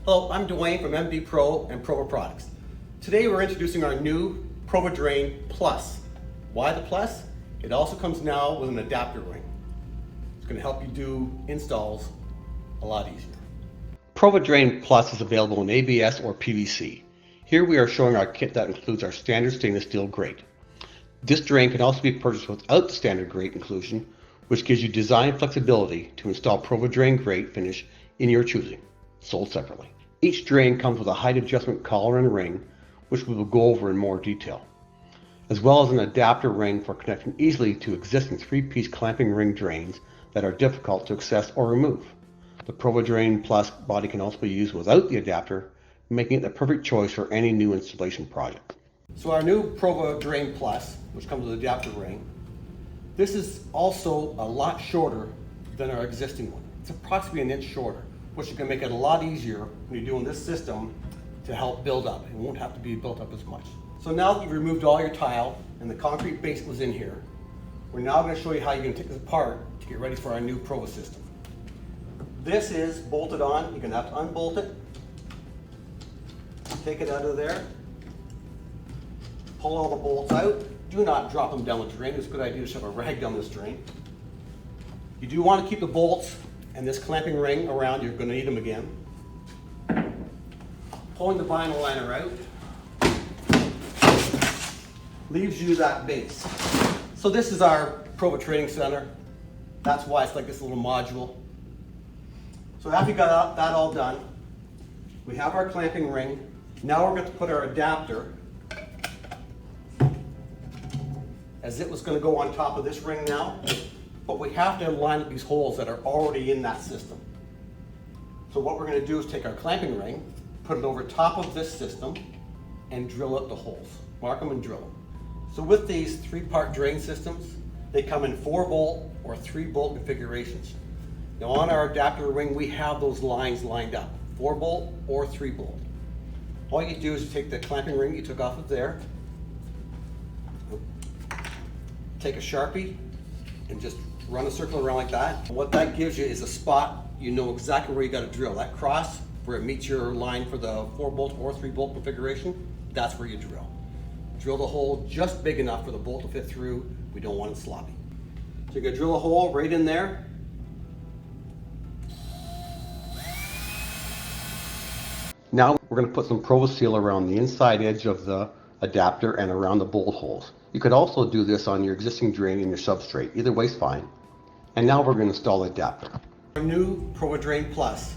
Hello, I'm Dwayne from MD Pro and Prova Products. Today we're introducing our new Prova Drain Plus. Why the Plus? It also comes now with an adapter ring. It's going to help you do installs a lot easier. Prova Drain Plus is available in ABS or PVC. Here we are showing our kit that includes our standard stainless steel grate. This drain can also be purchased without the standard grate inclusion, which gives you design flexibility to install Prova Drain grate finish in your choosing, sold separately. Each drain comes with a height adjustment collar and ring, which we will go over in more detail, as well as an adapter ring for connecting easily to existing 3-piece clamping ring drains that are difficult to access or remove. The Prova Drain Plus body can also be used without the adapter, making it the perfect choice for any new installation project. So our new Prova Drain Plus, which comes with an adapter ring, this is also a lot shorter than our existing one. It's approximately an inch shorter, which is going to make it a lot easier when you're doing this system to help build up. It won't have to be built up as much. So now that you've removed all your tile and the concrete base was in here, we're now going to show you how you can take this apart to get ready for our new Prova system. This is bolted on. You're going to have to unbolt it, take it out of there, pull all the bolts out. Do not drop them down the drain. It's a good idea to shove a rag down this drain. You do want to keep the bolts and this clamping ring around. You're going to need them again. Pulling the vinyl liner out leaves you that base. So this is our Prova Training Center. That's why it's like this little module. So after you got that all done, we have our clamping ring. Now we're going to put our adapter, as it was going to go on top of this ring now, but we have to line up these holes that are already in that system. So what we're going to do is take our clamping ring, put it over top of this system, and drill out the holes. Mark them and drill them. So with these 3-part drain systems, they come in 4-bolt or 3-bolt configurations. Now on our adapter ring, we have those lines lined up, 4-bolt or 3-bolt. All you do is take the clamping ring you took off of there, take a Sharpie, and just run a circle around like that. And what that gives you is a spot, you know exactly where you got to drill. That cross, where it meets your line for the 4-bolt or 3-bolt configuration, that's where you drill. Drill the hole just big enough for the bolt to fit through. We don't want it sloppy. So you're going to drill a hole right in there. Now we're going to put some Prova Seal around the inside edge of the adapter and around the bolt holes. You could also do this on your existing drain and your substrate. Either way's fine. And now we're going to install the adapter. Our new Prova Drain Plus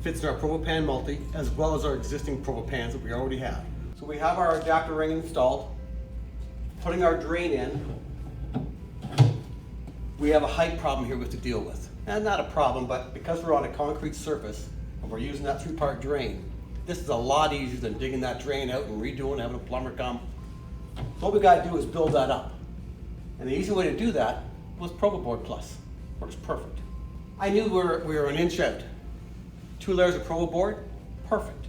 fits in our Prova Pan Multi as well as our existing Prova Pans that we already have. So we have our adapter ring installed. Putting our drain in, we have a height problem here we have to deal with. And not a problem, but because we're on a concrete surface and we're using that 3-part drain, this is a lot easier than digging that drain out and redoing, having a plumber come. So what we got to do is build that up. And the easy way to do that was Prova Board Plus. Works perfect. I knew we were an inch out. 2 layers of Prova board, perfect.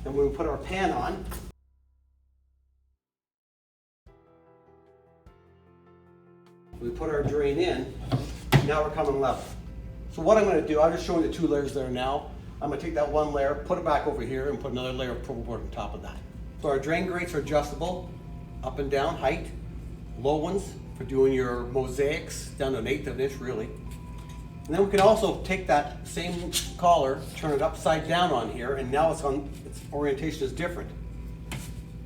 And when we put our pan on, we put our drain in, now we're coming level. So what I'm going to do, I'm just showing the 2 layers there now. I'm going to take that 1 layer, put it back over here, and put another layer of Prova board on top of that. So our drain grates are adjustable, up and down height, low ones for doing your mosaics, down to 1/8 of an inch really. And then we can also take that same collar, turn it upside down on here, and now its orientation is different.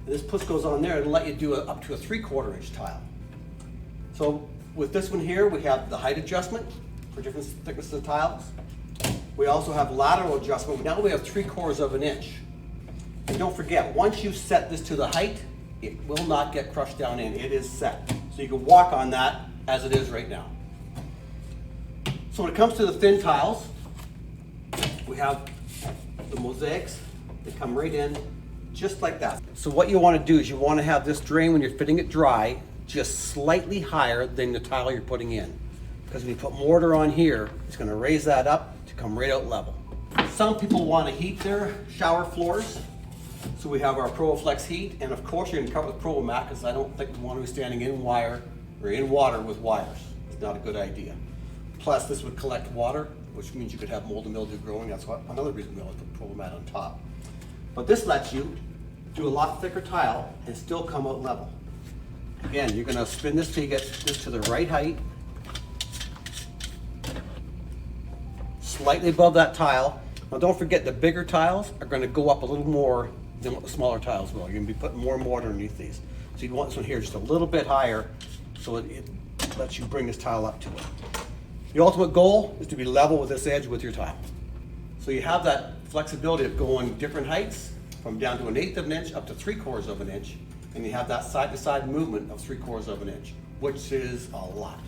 And this push goes on there and let you do up to a 3/4 inch tile. So with this one here, we have the height adjustment for different thicknesses of tiles. We also have lateral adjustment. Now we have 3/4 of an inch. And don't forget, once you set this to the height, it will not get crushed down in. It is set. So you can walk on that as it is right now. So when it comes to the thin tiles, we have the mosaics. They come right in just like that. So what you want to do is you want to have this drain, when you're fitting it dry, just slightly higher than the tile you're putting in. Because when you put mortar on here, it's going to raise that up to come right out level. Some people want to heat their shower floors. So we have our ProvaFlex heat, and of course you're going to cover with ProvaMat, because I don't think we want to be standing in wire or in water with wires. It's not a good idea. Plus, this would collect water, which means you could have mold and mildew growing. That's another reason we always put ProvoMat on top. But this lets you do a lot thicker tile and still come out level. Again, you're gonna spin this till you get this to the right height, slightly above that tile. Now don't forget, the bigger tiles are gonna go up a little more than what the smaller tiles will. You're gonna be putting more mortar underneath these. So you want this one here just a little bit higher so it lets you bring this tile up to it. The ultimate goal is to be level with this edge with your tile. So you have that flexibility of going different heights from down to 1/8 of an inch up to 3/4 of an inch. And you have that side to side movement of 3/4 of an inch, which is a lot.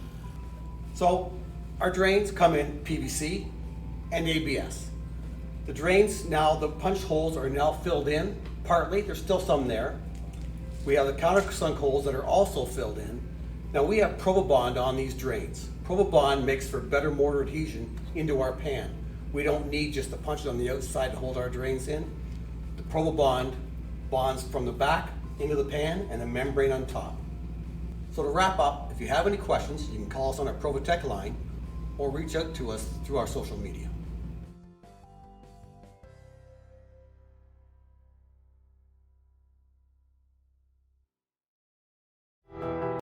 So our drains come in PVC and ABS. The drains now, the punch holes are now filled in, partly, there's still some there. We have the countersunk holes that are also filled in. Now we have ProvoBond on these drains. ProvoBond makes for better mortar adhesion into our pan. We don't need just the punches on the outside to hold our drains in. The ProvoBond bonds from the back into the pan and the membrane on top. So to wrap up, if you have any questions, you can call us on our ProvoTech line or reach out to us through our social media.